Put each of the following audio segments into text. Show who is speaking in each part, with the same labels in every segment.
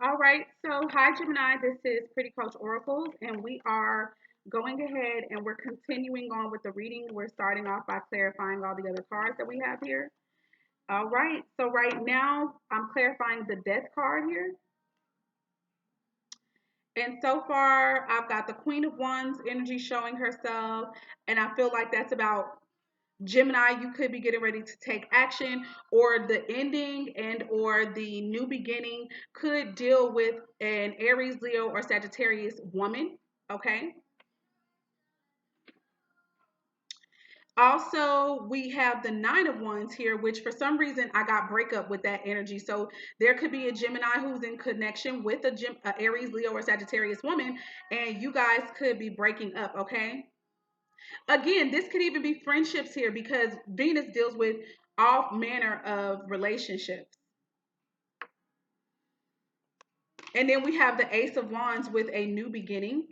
Speaker 1: All right, so hi Gemini, this is Pretty Coach Oracles, and we are going ahead and we're continuing on with the reading. We're starting off by clarifying all the other cards that we have here. All right, so right now I'm clarifying the Death card here. And so far, I've got the Queen of Wands energy showing herself, and I feel like that's about Gemini. You could be getting ready to take action, or the ending and or the new beginning could deal with an Aries, Leo, or Sagittarius woman. Okay. Also, we have the Nine of Wands here, which for some reason I got breakup with that energy. So there could be a Gemini who's in connection with a Aries, Leo, or Sagittarius woman, and you guys could be breaking up. Okay. Again, this could even be friendships here because Venus deals with all manner of relationships. And then we have the Ace of Wands with a new beginning.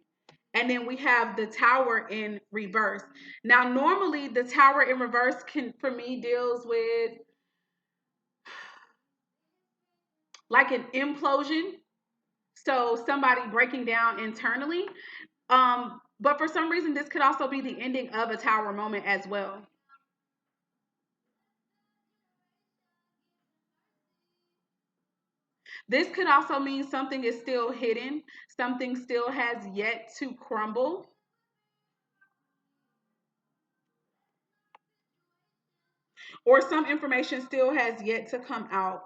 Speaker 1: And then we have the Tower in reverse. Now, normally the Tower in reverse can, for me, deals with like an implosion. So somebody breaking down internally. But for some reason, this could also be the ending of a Tower moment as well. This could also mean something is still hidden, something still has yet to crumble, or some information still has yet to come out.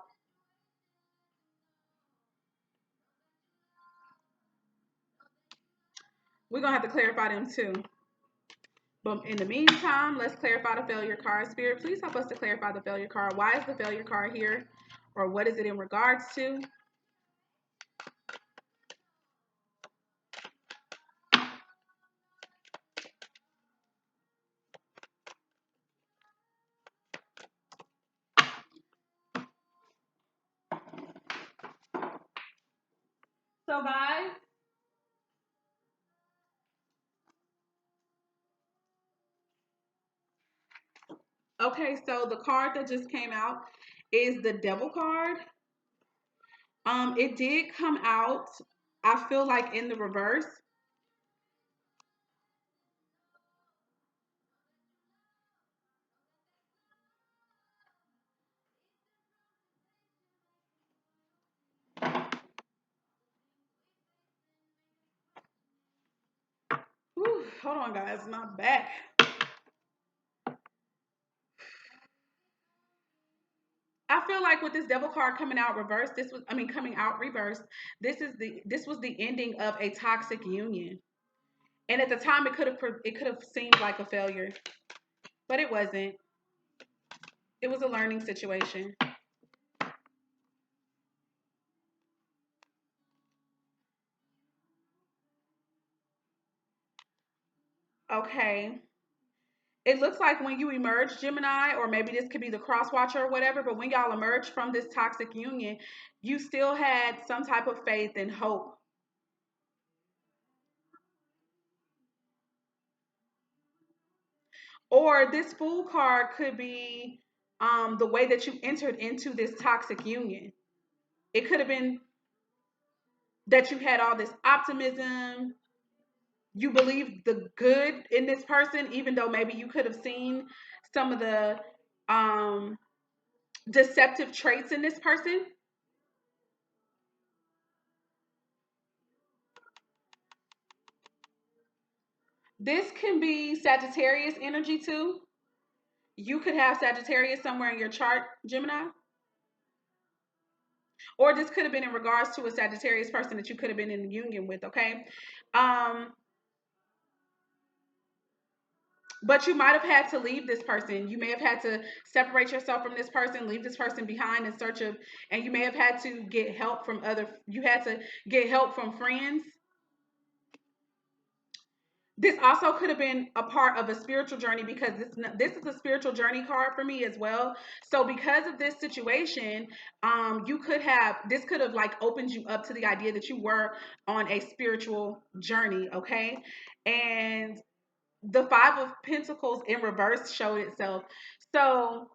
Speaker 1: We're going to have to clarify them too. But in the meantime, let's clarify the failure card. Spirit, please help us to clarify the failure card. Why is the failure card here? Or what is it in regards to? So, guys, okay, so the card that just came out is the Devil card. It did come out, I feel like, in the reverse. Whew, hold on, guys, my back. I feel like with this Devil card coming out reverse, coming out reverse. This was the ending of a toxic union, and at the time it could have seemed like a failure, but it wasn't. It was a learning situation. Okay. It looks like when you emerge, Gemini, or maybe this could be the cross watcher or whatever, but when y'all emerged from this toxic union, you still had some type of faith and hope. Or this Fool card could be the way that you entered into this toxic union. It could have been that you had all this optimism. You believe the good in this person, even though maybe you could have seen some of the um, deceptive traits in this person. This can be Sagittarius energy too. You could have Sagittarius somewhere in your chart, Gemini. Or this could have been in regards to a Sagittarius person that you could have been in union with, okay? Um, but you might have had to leave this person. You may have had to separate yourself from this person, leave this person behind in search of, and you may have had to get help from you had to get help from friends. This also could have been a part of a spiritual journey because this is a spiritual journey card for me as well. So because of this situation, you could have this could have like opened you up to the idea that you were on a spiritual journey, okay? And the Five of Pentacles in reverse showed itself. So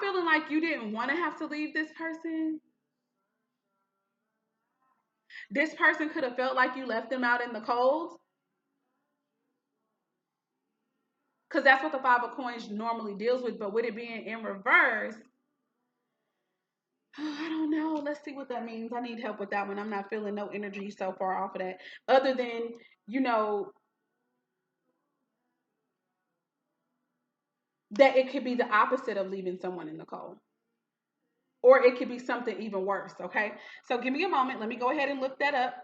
Speaker 1: feeling like you didn't want to have to leave this person. This person could have felt like you left them out in the cold. Because that's what the Five of Coins normally deals with. But with it being in reverse, I don't know. Let's see what that means. I need help with that one. I'm not feeling no energy so far off of that. Other than, you know, that it could be the opposite of leaving someone in the cold. Or it could be something even worse, okay? So give me a moment. Let me go ahead and look that up.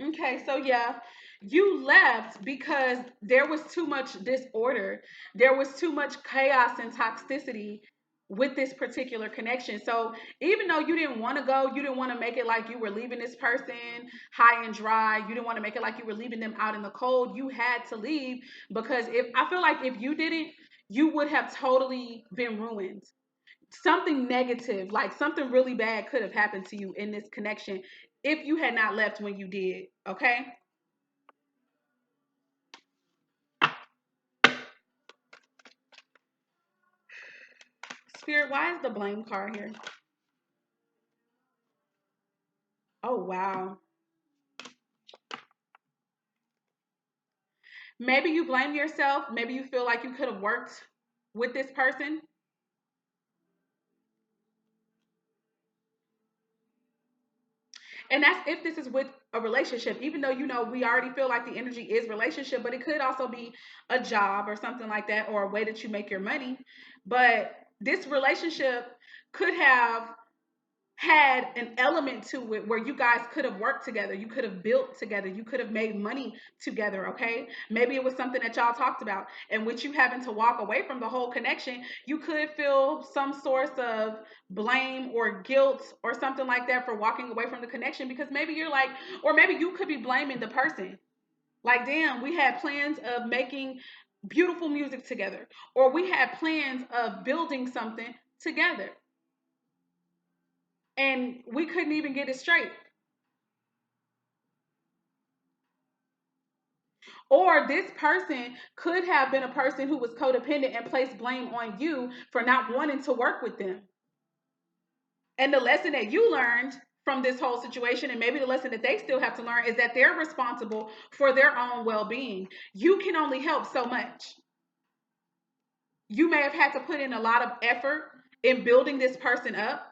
Speaker 1: Okay, so yeah, you left because there was too much disorder. There was too much chaos and toxicity with this particular connection. So even though you didn't want to go, you didn't want to make it like you were leaving this person high and dry. You didn't want to make it like you were leaving them out in the cold. You had to leave because if I feel like if you didn't, you would have totally been ruined. Something negative, like something really bad could have happened to you in this connection if you had not left when you did, okay? Spirit, why is the blame card here? Oh, wow. Maybe you blame yourself. Maybe you feel like you could have worked with this person. And that's if this is with a relationship, even though, you know, we already feel like the energy is relationship, but it could also be a job or something like that, or a way that you make your money. But this relationship could have had an element to it where you guys could have worked together, you could have built together, you could have made money together, okay? Maybe it was something that y'all talked about, and with you having to walk away from the whole connection, you could feel some source of blame or guilt or something like that for walking away from the connection, because maybe you're like, or maybe you could be blaming the person. Like, damn, we had plans of making beautiful music together, or we had plans of building something together, and we couldn't even get it straight. Or this person could have been a person who was codependent and placed blame on you for not wanting to work with them. And the lesson that you learned from this whole situation, and maybe the lesson that they still have to learn, is that they're responsible for their own well being. You can only help so much. You may have had to put in a lot of effort in building this person up.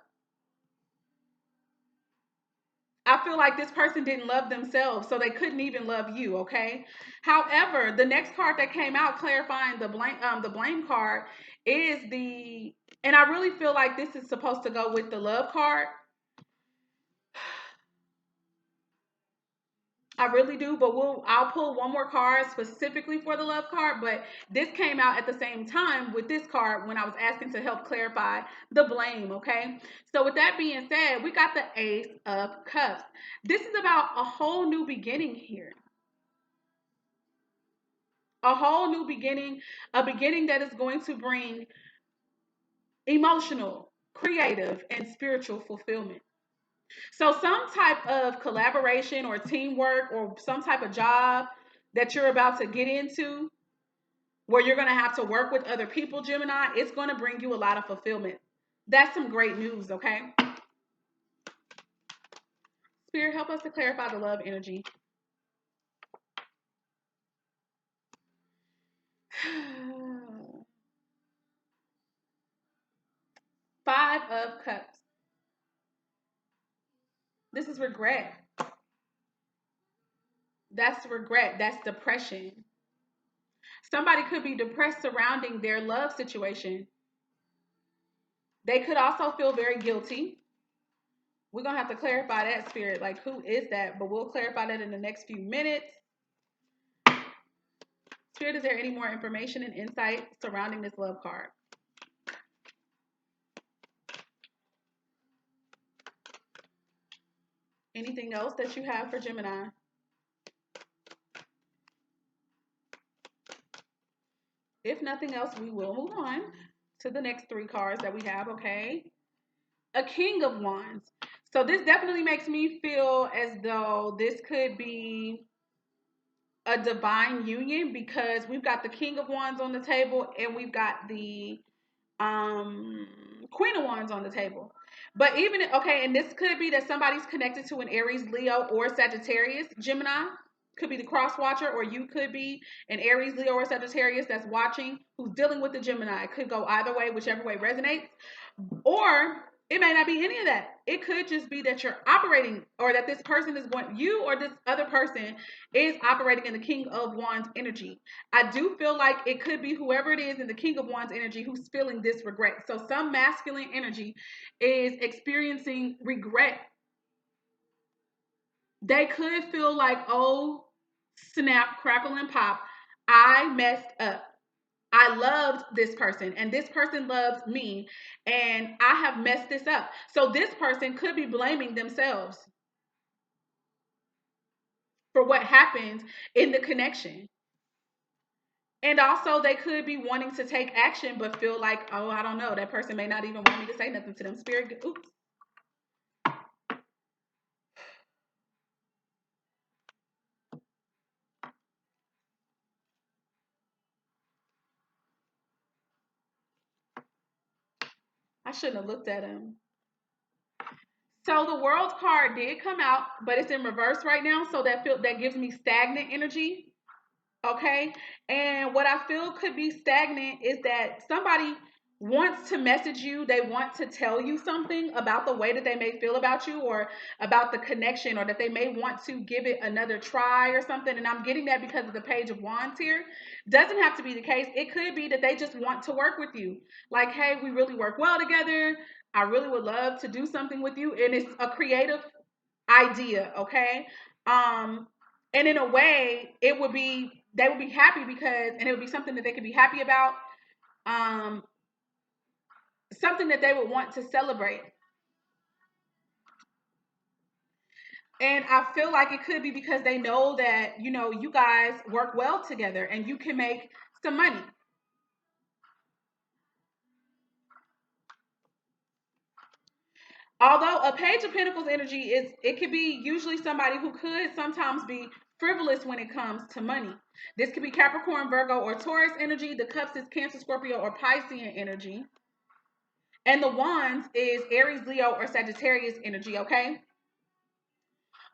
Speaker 1: I feel like this person didn't love themselves, so they couldn't even love you, okay? However, the next card that came out clarifying the blame card is the, and I really feel like this is supposed to go with the love card. I really do, but I'll pull one more card specifically for the love card, but this came out at the same time with this card when I was asking to help clarify the blame, okay? So with that being said, we got the Ace of Cups. This is about a whole new beginning here. A whole new beginning, a beginning that is going to bring emotional, creative, and spiritual fulfillment. So some type of collaboration or teamwork or some type of job that you're about to get into where you're going to have to work with other people, Gemini, it's going to bring you a lot of fulfillment. That's some great news, okay? Spirit, help us to clarify the love energy. Five of Cups. This is regret. That's regret. That's depression. Somebody could be depressed surrounding their love situation. They could also feel very guilty. We're going to have to clarify that, Spirit. Like, who is that? But we'll clarify that in the next few minutes. Spirit, is there any more information and insight surrounding this love card? Anything else that you have for Gemini? If nothing else, we will move on to the next three cards that we have, okay? A King of Wands. So this definitely makes me feel as though this could be a divine union because we've got the King of Wands on the table and we've got the Queen of Wands on the table. But even, okay, and this could be that somebody's connected to an Aries, Leo, or Sagittarius. Gemini could be the cross watcher, or you could be an Aries, Leo, or Sagittarius that's watching who's dealing with the Gemini. It could go either way, whichever way resonates. Or it may not be any of that. It could just be that you're operating, or that this person is going, you or this other person is operating in the King of Wands energy. I do feel like it could be whoever it is in the King of Wands energy who's feeling this regret. So some masculine energy is experiencing regret. They could feel like, oh, snap, crackle, and pop. I messed up. I loved this person and this person loves me and I have messed this up. So this person could be blaming themselves for what happened in the connection. And also they could be wanting to take action but feel like, oh, I don't know, that person may not even want me to say nothing to them. Spirit, oops. I shouldn't have looked at him. So the World card did come out, but it's in reverse right now. So that gives me stagnant energy. Okay. And what I feel could be stagnant is that somebody wants to message you. They want to tell you something about the way that they may feel about you or about the connection, or that they may want to give it another try or something. And I'm getting that because of the Page of Wands here. Doesn't have to be the case. It could be that they just want to work with you. Like, hey, we really work well together. I really would love to do something with you. And it's a creative idea. Okay. And in a way, it would be, they would be happy because, and it would be something that they could be happy about, um, something that they would want to celebrate. And I feel like it could be because they know that, you know, you guys work well together and you can make some money. Although a Page of Pentacles energy is, it could be usually somebody who could sometimes be frivolous when it comes to money. This could be Capricorn, Virgo, or Taurus energy. The Cups is Cancer, Scorpio, or Piscean energy. And the Wands is Aries, Leo, or Sagittarius energy, okay?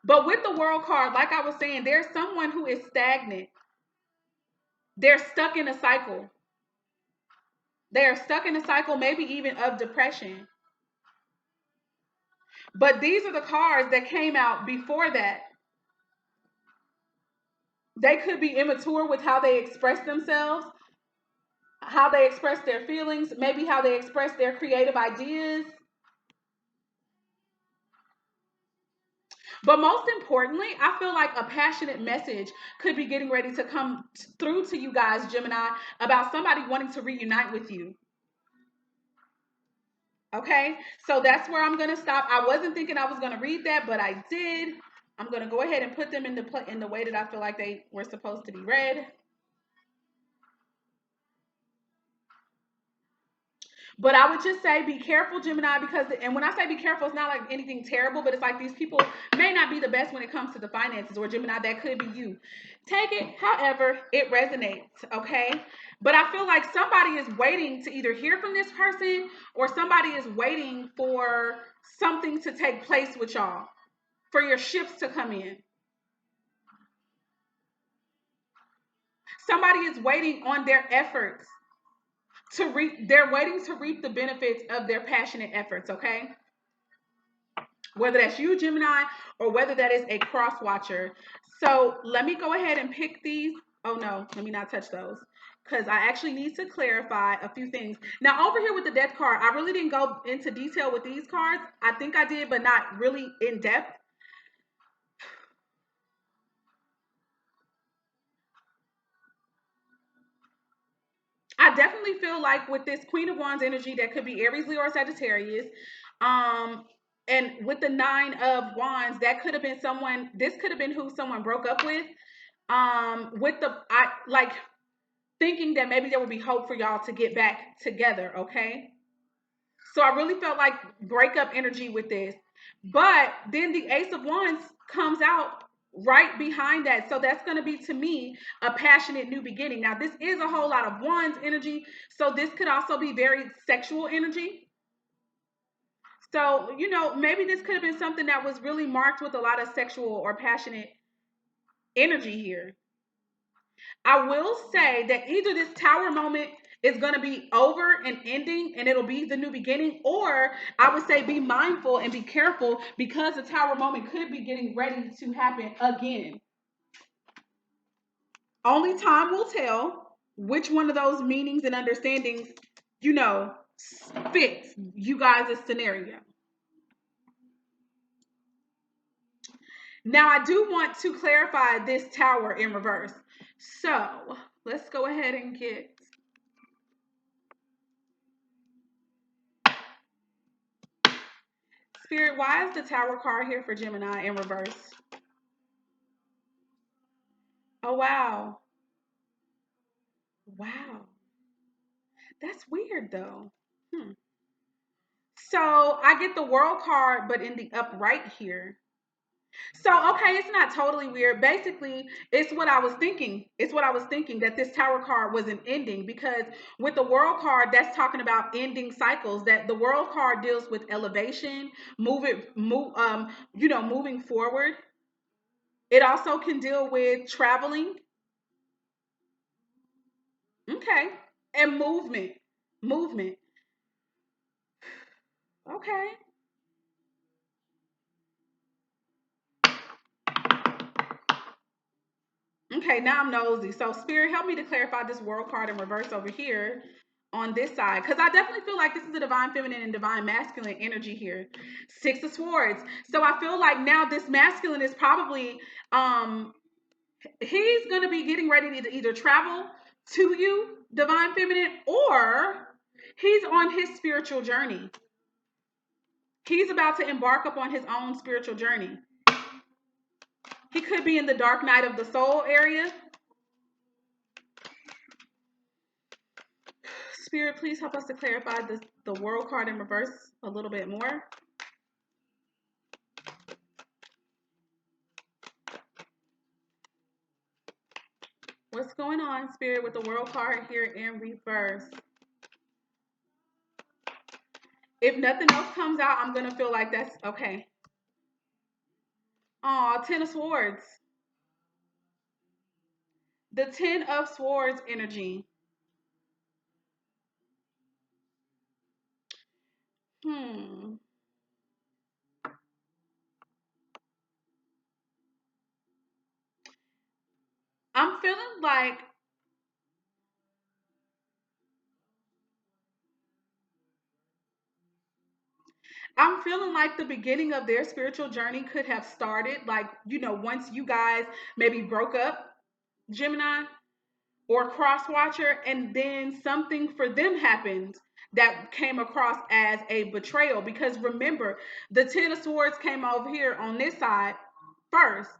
Speaker 1: But with the World card, like I was saying, there's someone who is stagnant. They're stuck in a cycle. They are stuck in a cycle, maybe even of depression. But these are the cards that came out before that. They could be immature with how they express themselves, how they express their feelings, maybe how they express their creative ideas. But most importantly, I feel like a passionate message could be getting ready to come through to you guys, Gemini, about somebody wanting to reunite with you. Okay, so that's where I'm going to stop. I wasn't thinking I was going to read that, but I did. I'm going to go ahead and put them in the way that I feel like they were supposed to be read. But I would just say be careful, Gemini, because, and when I say be careful, it's not like anything terrible, but it's like these people may not be the best when it comes to the finances, or Gemini, that could be you. Take it however it resonates, okay? But I feel like somebody is waiting to either hear from this person, or somebody is waiting for something to take place with y'all, for your shifts to come in. Somebody is waiting on their efforts to reap, they're waiting to reap the benefits of their passionate efforts, okay? Whether that's you, Gemini, or whether that is a cross watcher. So let me go ahead and pick these. Oh no, let me not touch those, because I actually need to clarify a few things. Now over here with the death card, I really didn't go into detail with these cards. I think I did, but not really in depth. I definitely feel like with this Queen of Wands energy, that could be Aries, Leo, or Sagittarius. Um, and with the Nine of Wands, that could have been someone, this could have been who someone broke up with. With the, I like thinking that maybe there would be hope for y'all to get back together, okay? So I really felt like breakup energy with this. But then the Ace of Wands comes out right behind that. So that's going to be, to me, a passionate new beginning. Now, this is a whole lot of wands energy. So this could also be very sexual energy. So, maybe this could have been something that was really marked with a lot of sexual or passionate energy here. I will say that either this tower moment is going to be over and ending and it'll be the new beginning, or I would say be mindful and be careful because the tower moment could be getting ready to happen again. Only time will tell which one of those meanings and understandings, fits you guys' scenario. Now, I do want to clarify this tower in reverse. So let's go ahead and get Spirit. Why is the tower card here for Gemini in reverse? Oh, wow. Wow. That's weird, though. So I get the world card, but in the upright here. So, okay, it's not totally weird. Basically, it's what I was thinking. It's what I was thinking, that this tower card was an ending, because with the world card, that's talking about ending cycles. That the world card deals with elevation, moving forward. It also can deal with traveling. Okay. And movement. Movement. Okay. Okay, now I'm nosy. So, Spirit, help me to clarify this world card in reverse over here on this side, because I definitely feel like this is a divine feminine and divine masculine energy here. Six of Swords. So I feel like now this masculine is probably he's going to be getting ready to either travel to you, divine feminine, or he's on his spiritual journey. He's about to embark upon his own spiritual journey. He could be in the dark night of the soul area. Spirit, please help us to clarify the world card in reverse a little bit more. What's going on, Spirit, with the world card here in reverse? If nothing else comes out, I'm going to feel like that's okay. Oh, Ten of Swords. The Ten of Swords energy. Hmm. I'm feeling like the beginning of their spiritual journey could have started, like, once you guys maybe broke up, Gemini or cross watcher, and then something for them happened that came across as a betrayal. Because remember, the Ten of Swords came over here on this side first,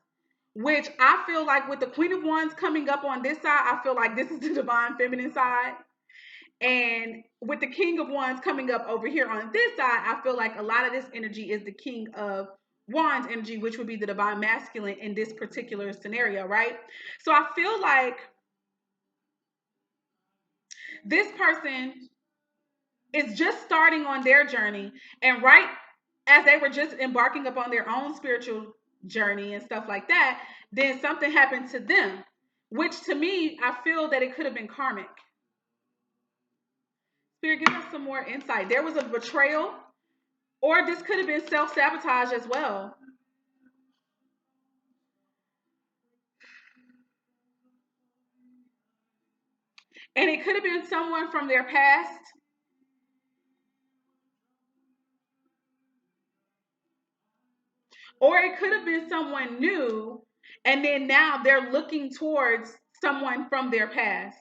Speaker 1: which I feel like with the Queen of Wands coming up on this side, I feel like this is the divine feminine side. And with the King of Wands coming up over here on this side, I feel like a lot of this energy is the King of Wands energy, which would be the divine masculine in this particular scenario, right? So I feel like this person is just starting on their journey, and right as they were just embarking upon their own spiritual journey and stuff like that, then something happened to them, which to me, I feel that it could have been karmic. Spirit, give us some more insight. There was a betrayal, or this could have been self-sabotage as well. And it could have been someone from their past, or it could have been someone new, and then now they're looking towards someone from their past.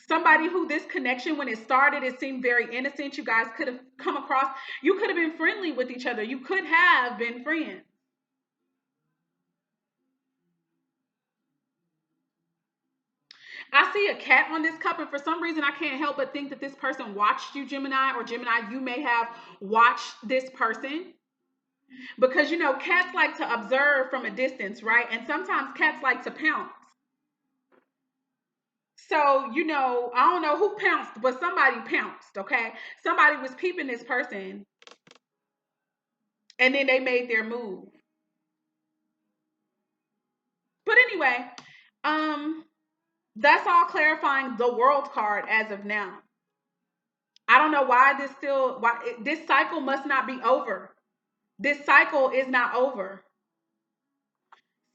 Speaker 1: Somebody who this connection, when it started, it seemed very innocent. You guys could have come across, you could have been friendly with each other. You could have been friends. I see a cat on this cup, and for some reason, I can't help but think that this person watched you, Gemini, or Gemini, you may have watched this person. Because, you know, cats like to observe from a distance, right? And sometimes cats like to pounce. So, you know, I don't know who pounced, but somebody pounced, okay? Somebody was peeping this person, and then they made their move. But anyway, um, that's all clarifying the world card as of now. I don't know why this cycle must not be over. This cycle is not over.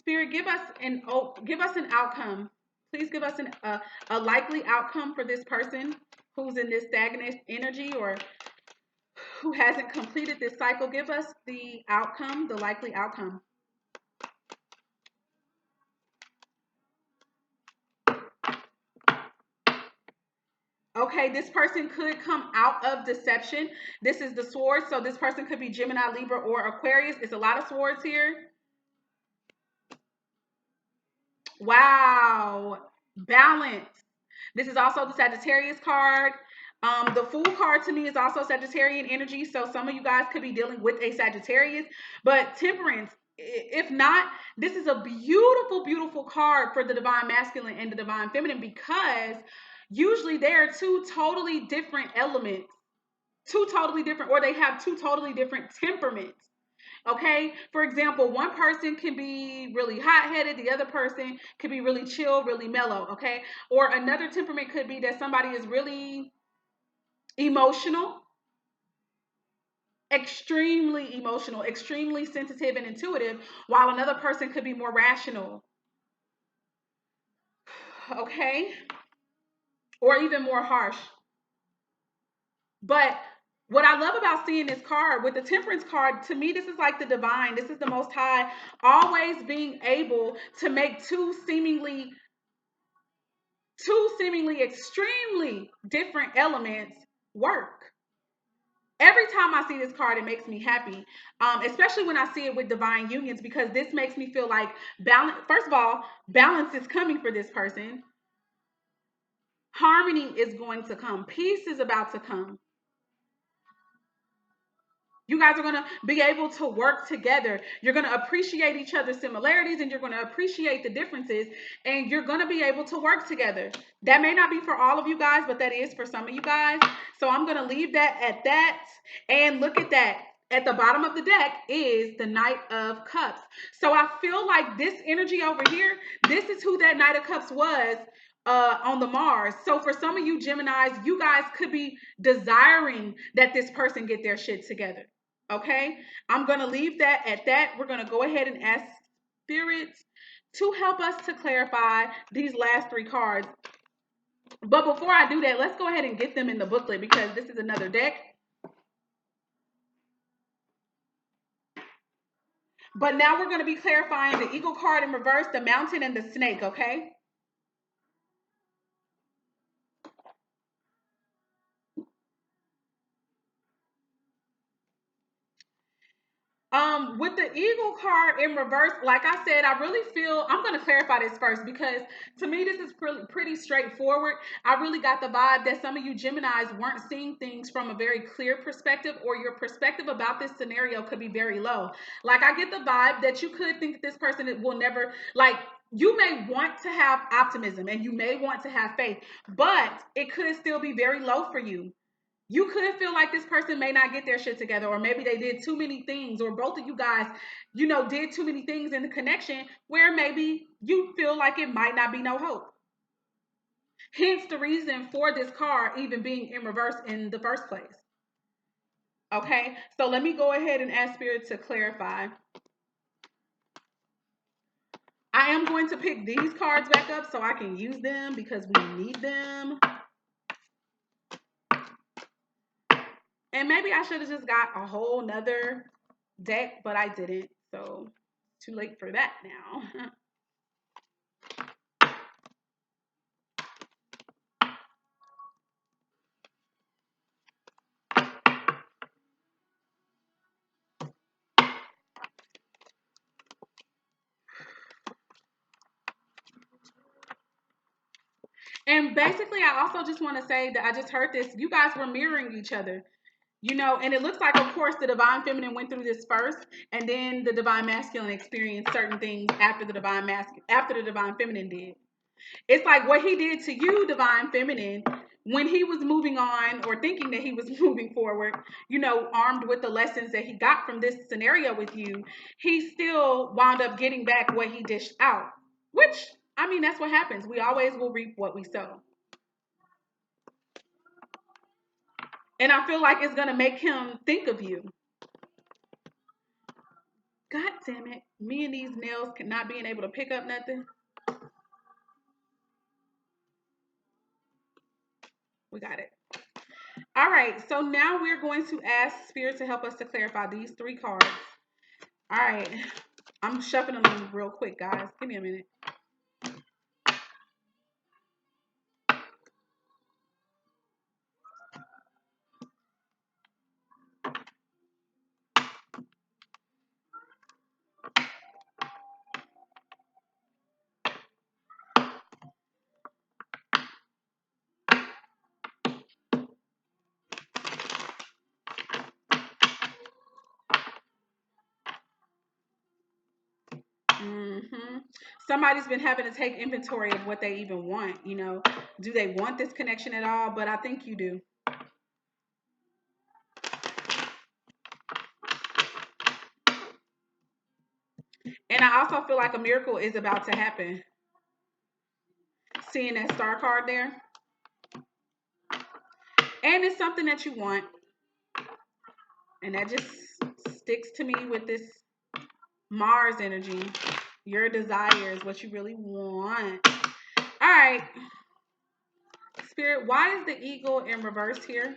Speaker 1: Spirit, give us an outcome. Please give us a likely outcome for this person who's in this stagnant energy or who hasn't completed this cycle. Give us the outcome, the likely outcome. Okay, this person could come out of deception. This is the sword, so this person could be Gemini, Libra, or Aquarius. It's a lot of swords here. Wow. Balance. This is also the Sagittarius card. The Fool card to me is also Sagittarian energy. So some of you guys could be dealing with a Sagittarius. But Temperance, if not, this is a beautiful, beautiful card for the Divine Masculine and the Divine Feminine, because usually they are two totally different elements. Two totally different, or they have two totally different temperaments. Okay, for example, one person can be really hot-headed, the other person could be really chill, really mellow. Okay, or another temperament could be that somebody is really emotional, extremely sensitive and intuitive, while another person could be more rational. Okay, or even more harsh. But what I love about seeing this card with the Temperance card, to me, this is like the divine. This is the Most High, always being able to make two seemingly extremely different elements work. Every time I see this card, it makes me happy, especially when I see it with divine unions, because this makes me feel like balance. First of all, balance is coming for this person. Harmony is going to come. Peace is about to come. You guys are going to be able to work together. You're going to appreciate each other's similarities, and you're going to appreciate the differences, and you're going to be able to work together. That may not be for all of you guys, but that is for some of you guys. So I'm going to leave that at that. And look at that. At the bottom of the deck is the Knight of Cups. So I feel like this energy over here, this is who that Knight of Cups was on the Mars. So for some of you Geminis, you guys could be desiring that this person get their shit together. Okay, I'm going to leave that at that. We're going to go ahead and ask spirits to help us to clarify these last three cards. But before I do that, let's go ahead and get them in the booklet, because this is another deck. But now we're going to be clarifying the Eagle card in reverse, the Mountain, and the Snake, okay? With the Eagle card in reverse, like I said, I really feel, I'm going to clarify this first, because to me, this is pretty straightforward. I really got the vibe that some of you Geminis weren't seeing things from a very clear perspective, or your perspective about this scenario could be very low. Like, I get the vibe that you could think that this person will never, like, you may want to have optimism and you may want to have faith, but it could still be very low for you. You could feel like this person may not get their shit together, or maybe they did too many things, or both of you guys, you know, did too many things in the connection where maybe you feel like it might not be no hope. Hence the reason for this card even being in reverse in the first place. Okay, so let me go ahead and ask Spirit to clarify. I am going to pick these cards back up so I can use them because we need them. And maybe I should have just got a whole nother deck, but I didn't. So too late for that now. And basically, I also just want to say that I just heard this. You guys were mirroring each other, you know, and it looks like, of course, the divine feminine went through this first, and then the divine masculine experienced certain things after after the divine feminine did. It's like what he did to you, divine feminine, when he was moving on or thinking that he was moving forward, you know, armed with the lessons that he got from this scenario with you, he still wound up getting back what he dished out. Which, I mean, that's what happens. We always will reap what we sow. And I feel like it's going to make him think of you. God damn it. Me and these nails not being able to pick up nothing. We got it. All right. So now we're going to ask Spirit to help us to clarify these 3 cards. All right. I'm shuffling them real quick, guys. Give me a minute. Mm-hmm. Somebody's been having to take inventory of what they even want. You know, do they want this connection at all? But I think you do. And I also feel like a miracle is about to happen. Seeing that star card there. And it's something that you want. And that just sticks to me with this Mars energy. Your desires, what you really want. All right. Spirit, why is the eagle in reverse here?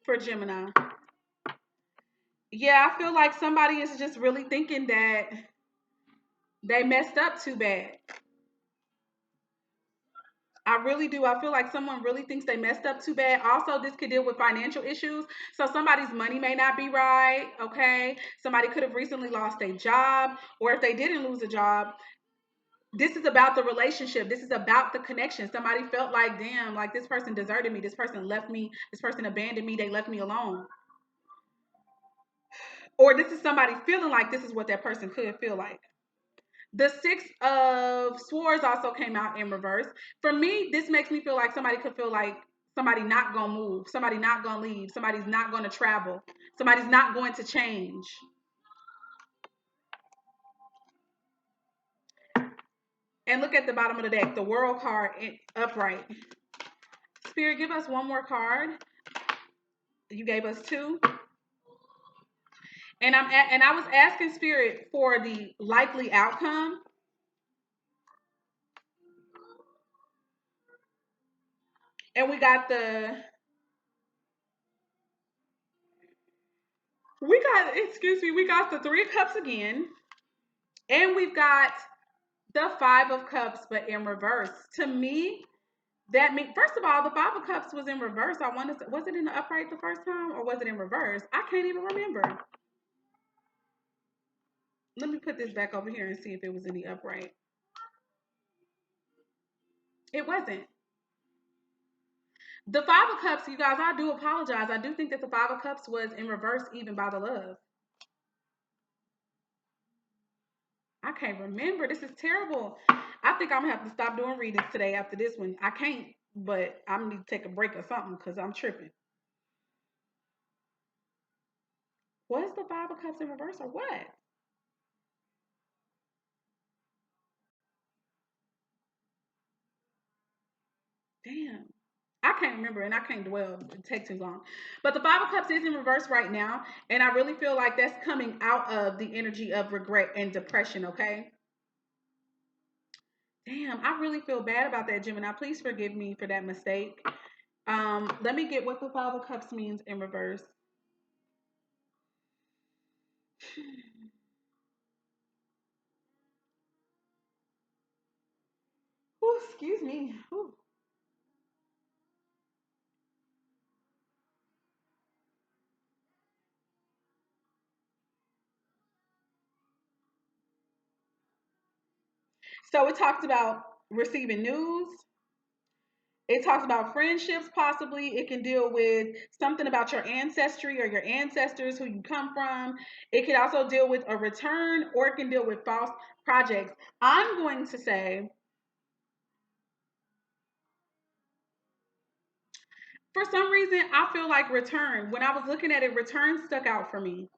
Speaker 1: For Gemini. Yeah, I feel like somebody is just really thinking that they messed up too bad. I really do. I feel like someone really thinks they messed up too bad. Also, this could deal with financial issues. So somebody's money may not be right, okay? Somebody could have recently lost a job, or if they didn't lose a job, this is about the relationship. This is about the connection. Somebody felt like, damn, like this person deserted me. This person left me. This person abandoned me. They left me alone. Or this is somebody feeling like this is what that person could feel like. The 6 of Swords also came out in reverse. For me, this makes me feel like somebody could feel like somebody not going to move, somebody not going to leave, somebody's not going to travel, somebody's not going to change. And look at the bottom of the deck, the World card upright. Spirit, give us one more card. You gave us 2. And I was asking Spirit for the likely outcome. And we got the we got the 3 of Cups again. And we've got the 5 of Cups, but in reverse. To me, that means, first of all, the 5 of Cups was in reverse. I wonder, was it in the upright the first time or was it in reverse? I can't even remember. Let me put this back over here and see if it was in the upright. It wasn't. The 5 of Cups, you guys, I do apologize. I do think that the 5 of Cups was in reverse even by the love. I can't remember. This is terrible. I think I'm going to have to stop doing readings today after this one. I can't, but I'm going to need to take a break or something because I'm tripping. Was the 5 of Cups in reverse or what? Damn. I can't remember and I can't dwell. It takes too long. But the 5 of Cups is in reverse right now. And I really feel like that's coming out of the energy of regret and depression, okay? Damn, I really feel bad about that, Gemini. Please forgive me for that mistake. Let me get what the 5 of Cups means in reverse. Ooh, excuse me. Ooh. So it talks about receiving news. It talks about friendships, possibly. It can deal with something about your ancestry or your ancestors, who you come from. It can also deal with a return, or it can deal with false projects. I'm going to say, for some reason, I feel like return. When I was looking at it, return stuck out for me.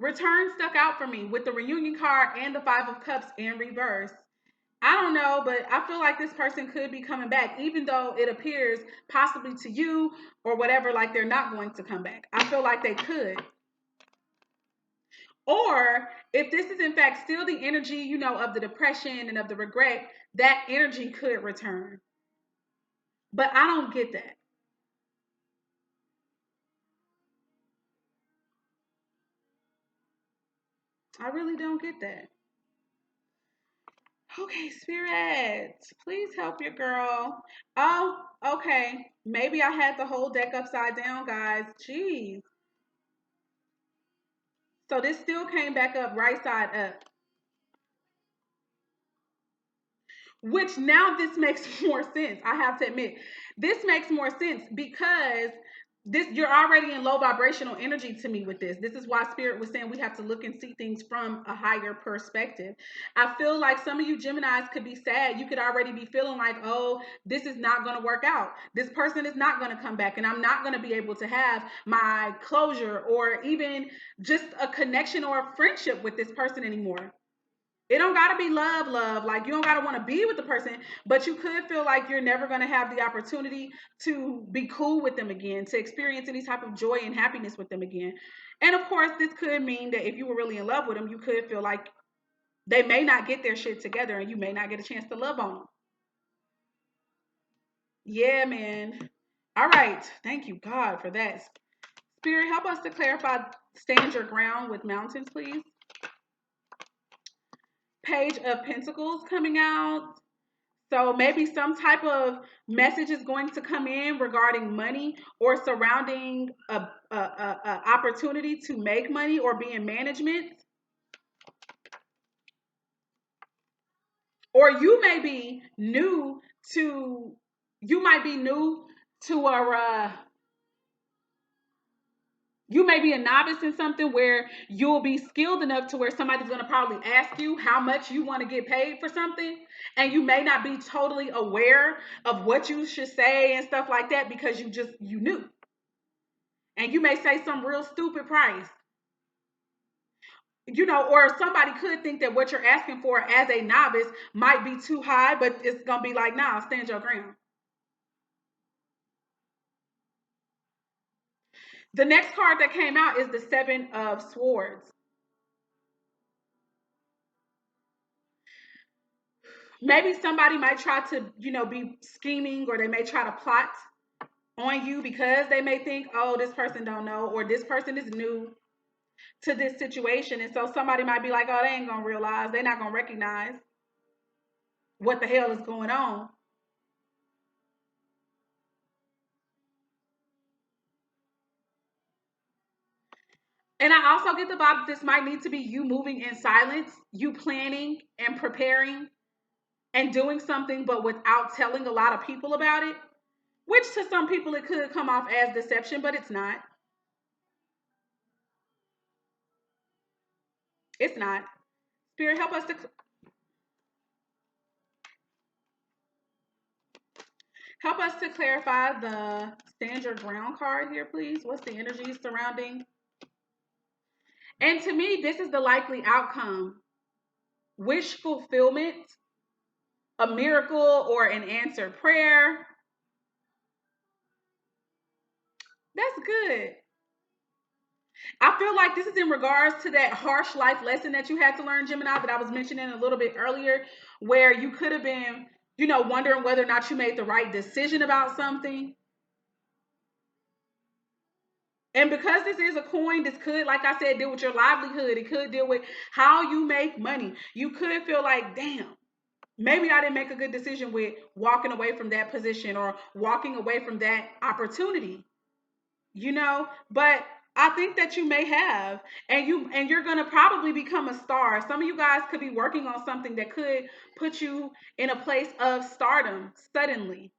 Speaker 1: Return stuck out for me with the reunion card and the Five of Cups in reverse. I don't know, but I feel like this person could be coming back, even though it appears possibly to you or whatever, like they're not going to come back. I feel like they could. Or if this is in fact still the energy, of the depression and of the regret, that energy could return. But I don't get that. I really don't get that. Okay, Spirit, please help your girl. Oh, okay. Maybe I had the whole deck upside down, guys. Jeez. So this still came back up right side up. Which now this makes more sense. I have to admit, this makes more sense because this you're already in low vibrational energy to me with this. This is why Spirit was saying we have to look and see things from a higher perspective. I feel like some of you Geminis could be sad. You could already be feeling like, oh, this is not going to work out. This person is not going to come back, and I'm not going to be able to have my closure or even just a connection or a friendship with this person anymore. It don't gotta be love, love. Like you don't gotta want to be with the person, but you could feel like you're never gonna have the opportunity to be cool with them again, to experience any type of joy and happiness with them again. And of course, this could mean that if you were really in love with them, you could feel like they may not get their shit together and you may not get a chance to love on them. Yeah, man. All right. Thank you, God, for that. Spirit, help us to clarify stand your ground with mountains, please. Page of Pentacles coming out. So maybe some type of message is going to come in regarding money or surrounding a opportunity to make money or be in management. Or to, you might be new to you may be a novice in something where you'll be skilled enough to where somebody's going to probably ask you how much you want to get paid for something. And you may not be totally aware of what you should say and stuff like that because you knew. And you may say some real stupid price. Or somebody could think that what you're asking for as a novice might be too high, but it's going to be like, nah, stand your ground. The next card that came out is the Seven of Swords. Maybe somebody might try to, be scheming, or they may try to plot on you because they may think, oh, this person don't know, or this person is new to this situation. And so somebody might be like, oh, they ain't going to realize, they're not going to recognize what the hell is going on. And I also get the vibe that this might need to be you moving in silence, you planning and preparing and doing something, but without telling a lot of people about it, which to some people it could come off as deception, but it's not. It's not. Spirit, help us to clarify the stand your ground card here, please. What's the energy surrounding? And to me, this is the likely outcome. Wish fulfillment, a miracle, or an answered prayer. That's good. I feel like this is in regards to that harsh life lesson that you had to learn, Gemini, that I was mentioning a little bit earlier, where you could have been, wondering whether or not you made the right decision about something. And because this is a coin, this could, like I said, deal with your livelihood. It could deal with how you make money. You could feel like, damn, maybe I didn't make a good decision with walking away from that position or walking away from that opportunity, But I think that you may have, and you're gonna probably become a star. Some of you guys could be working on something that could put you in a place of stardom suddenly.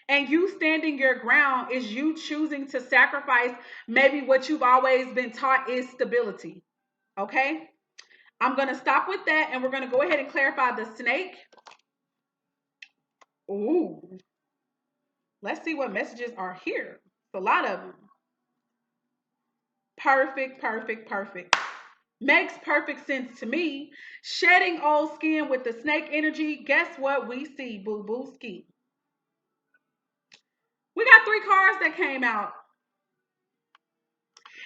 Speaker 1: And you standing your ground is you choosing to sacrifice maybe what you've always been taught is stability. Okay? I'm gonna stop with that, and we're gonna go ahead and clarify the snake. Ooh, let's see what messages are here. It's a lot of them. Perfect, perfect, perfect. Makes perfect sense to me. Shedding old skin with the snake energy. Guess what we see, boo boo ski? We got three cards that came out.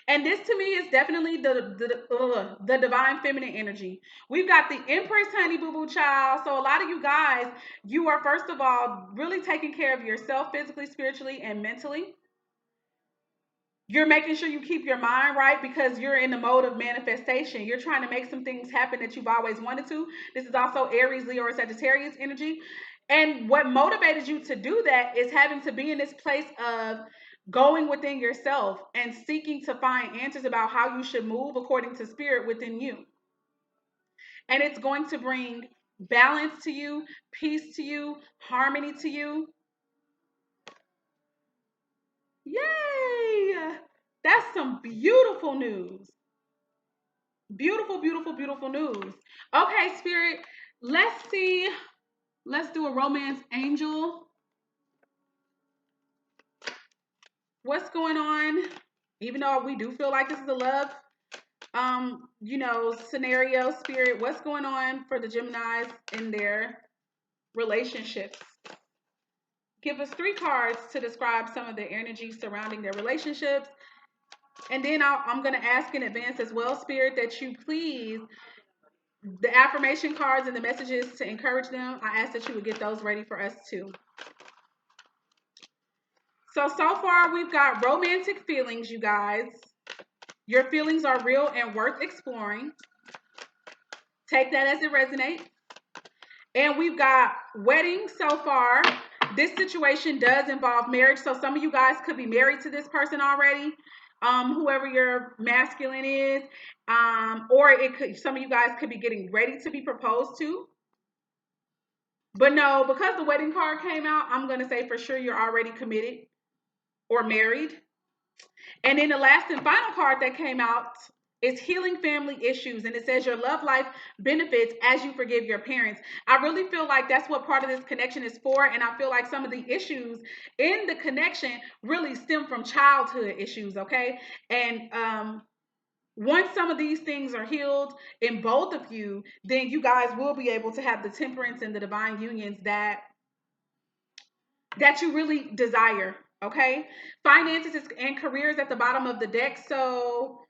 Speaker 1: And this to me is definitely the divine feminine energy. We've got the Empress, honey boo boo child. So a lot of you guys, you are first of all really taking care of yourself physically, spiritually, and mentally. You're making sure you keep your mind right because you're in the mode of manifestation. You're trying to make some things happen that you've always wanted to. This is also Aries, Leo, or Sagittarius energy. And what motivated you to do that is having to be in this place of going within yourself and seeking to find answers about how you should move according to spirit within you. And it's going to bring balance to you, peace to you, harmony to you. Yay! That's some beautiful news. Beautiful, beautiful, beautiful news. Okay, Spirit, let's see. Let's do a romance angel. What's going on? Even though we do feel like this is a love, scenario, Spirit, what's going on for the Geminis in their relationships? Give us three cards to describe some of the energy surrounding their relationships. And then I'm going to ask in advance as well, Spirit, that you please, the affirmation cards and the messages to encourage them, I ask that you would get those ready for us too. So far we've got romantic feelings, you guys. Your feelings are real and worth exploring. Take that as it resonates. And we've got wedding so far. This situation does involve marriage. So some of you guys could be married to this person already. Whoever your masculine is. Or some of you guys could be getting ready to be proposed to. But no, because the wedding card came out, I'm going to say for sure you're already committed or married. And then the last and final card that came out is healing family issues. And it says your love life benefits as you forgive your parents. I really feel like that's what part of this connection is for. And I feel like some of the issues in the connection really stem from childhood issues, okay? And once some of these things are healed in both of you, then you guys will be able to have the temperance and the divine unions that you really desire. Okay, finances and careers at the bottom of the deck. So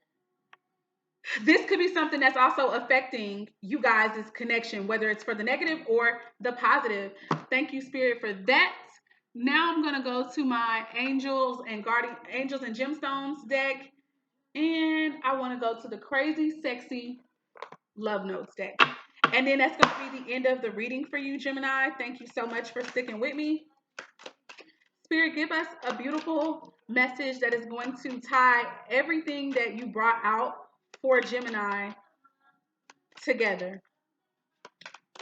Speaker 1: this could be something that's also affecting you guys' connection, whether it's for the negative or the positive. Thank you, Spirit, for that. Now I'm gonna go to my angels and gemstones deck, and I want to go to the crazy, sexy love notes deck. And then that's gonna be the end of the reading for you, Gemini. Thank you so much for sticking with me. Spirit, give us a beautiful message that is going to tie everything that you brought out for Gemini together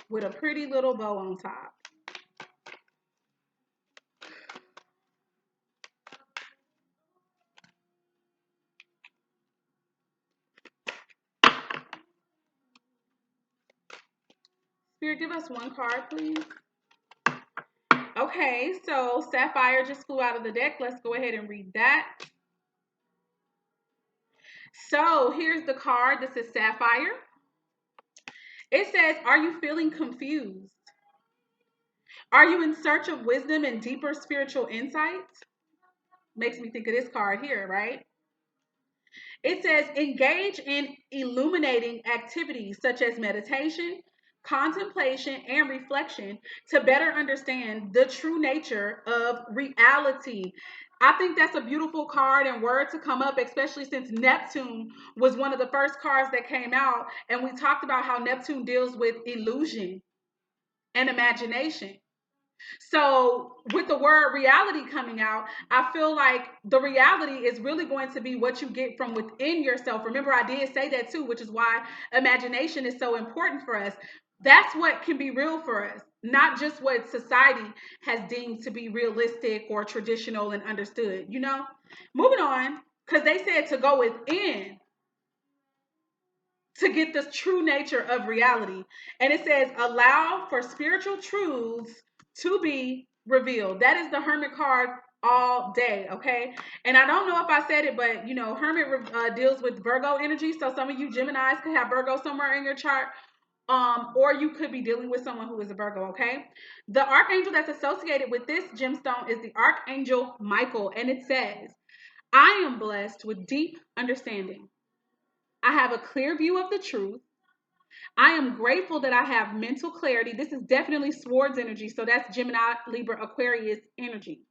Speaker 1: with a pretty little bow on top. Spirit, give us one card, please. Okay, so Sapphire just flew out of the deck. Let's go ahead and read that. So here's the card. This is Sapphire. It says, are you feeling confused? Are you in search of wisdom and deeper spiritual insights? Makes me think of this card here, right? It says, engage in illuminating activities such as meditation, contemplation, and reflection to better understand the true nature of reality. I think that's a beautiful card and word to come up, especially since Neptune was one of the first cards that came out. And we talked about how Neptune deals with illusion and imagination. So with the word reality coming out, I feel like the reality is really going to be what you get from within yourself. Remember, I did say that too, which is why imagination is so important for us. That's what can be real for us, not just what society has deemed to be realistic or traditional and understood, you know? Moving on, because they said to go within to get the true nature of reality. And it says, allow for spiritual truths to be revealed. That is the Hermit card all day, okay? And I don't know if I said it, but you know, Hermit deals with Virgo energy. So some of you Geminis could have Virgo somewhere in your chart. Or you could be dealing with someone who is a Virgo, okay? The archangel that's associated with this gemstone is the Archangel Michael, and it says, I am blessed with deep understanding. I have a clear view of the truth. I am grateful that I have mental clarity. This is definitely swords energy. So that's Gemini, Libra, Aquarius energy.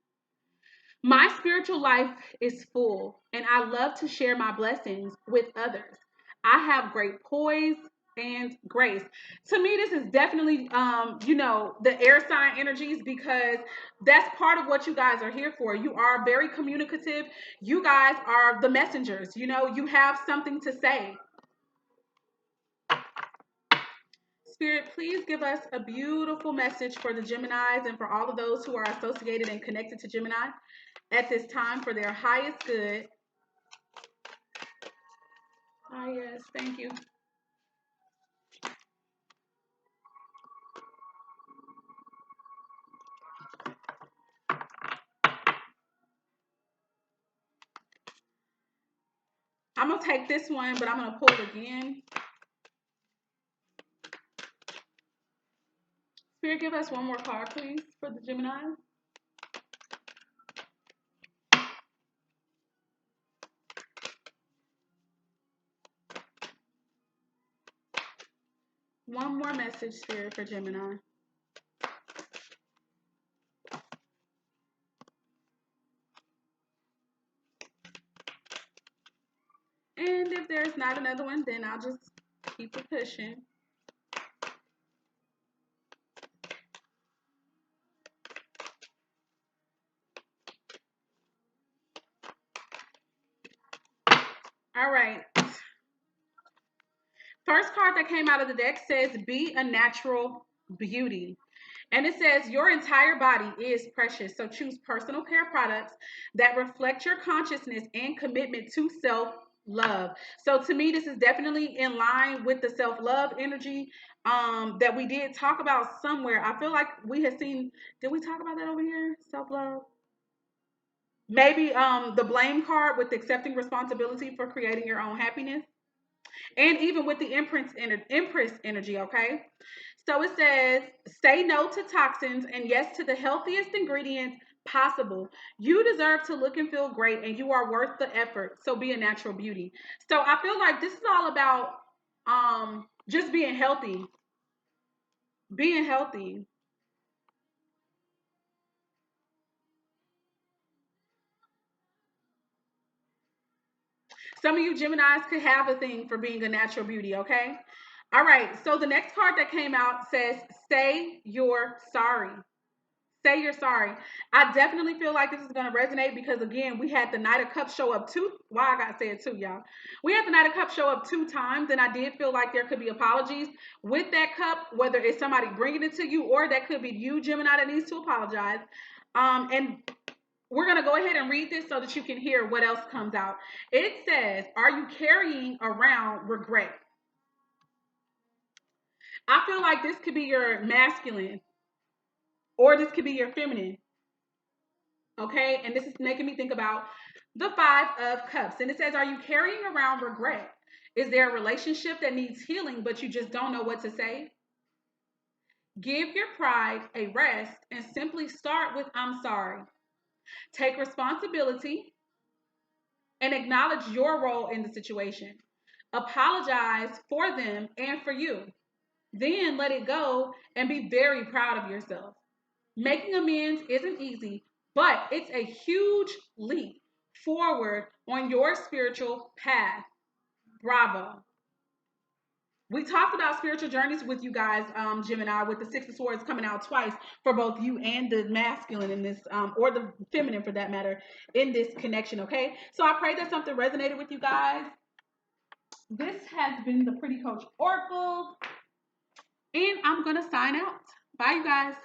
Speaker 1: My spiritual life is full and I love to share my blessings with others. I have great poise and grace. To me, this is definitely, the air sign energies, because that's part of what you guys are here for. You are very communicative. You guys are the messengers. You know, you have something to say. Spirit, please give us a beautiful message for the Geminis and for all of those who are associated and connected to Gemini at this time for their highest good. Ah, yes, thank you. I'm going to take this one, but I'm going to pull it again. Spirit, give us one more card, please, for the Gemini. One more message, Spirit, for Gemini. And if there's not another one, then I'll just keep it pushing. All right. First card that came out of the deck says, be a natural beauty. And it says, your entire body is precious. So choose personal care products that reflect your consciousness and commitment to self-love. So to me, this is definitely in line with the self-love energy that we did talk about somewhere. I feel like we had seen, did we talk about that over here? Self-love? Maybe the blame card with accepting responsibility for creating your own happiness. And even with the Empress energy, okay? So it says, say no to toxins and yes to the healthiest ingredients possible. You deserve to look and feel great, and you are worth the effort. So be a natural beauty. So I feel like this is all about just being healthy. Being healthy. Some of you Geminis could have a thing for being a natural beauty, okay? All right, so the next card that came out says, say you're sorry. Say you're sorry. I definitely feel like this is going to resonate because, again, we had the Knight of Cups show up I got to say it too, y'all. We had the Knight of Cups show up 2 times, and I did feel like there could be apologies with that cup, whether it's somebody bringing it to you or that could be you, Gemini, that needs to apologize. And we're going to go ahead and read this so that you can hear what else comes out. It says, are you carrying around regret? I feel like this could be your masculine or this could be your feminine. Okay, and this is making me think about the Five of Cups. And it says, are you carrying around regret? Is there a relationship that needs healing, but you just don't know what to say? Give your pride a rest and simply start with, I'm sorry. Take responsibility and acknowledge your role in the situation. Apologize for them and for you. Then let it go and be very proud of yourself. Making amends isn't easy, but it's a huge leap forward on your spiritual path. Bravo. We talked about spiritual journeys with you guys, Gemini, with the Six of Swords coming out twice for both you and the masculine in this, or the feminine for that matter, in this connection, okay? So I pray that something resonated with you guys. This has been the Pretty Coach Oracle, and I'm going to sign out. Bye, you guys.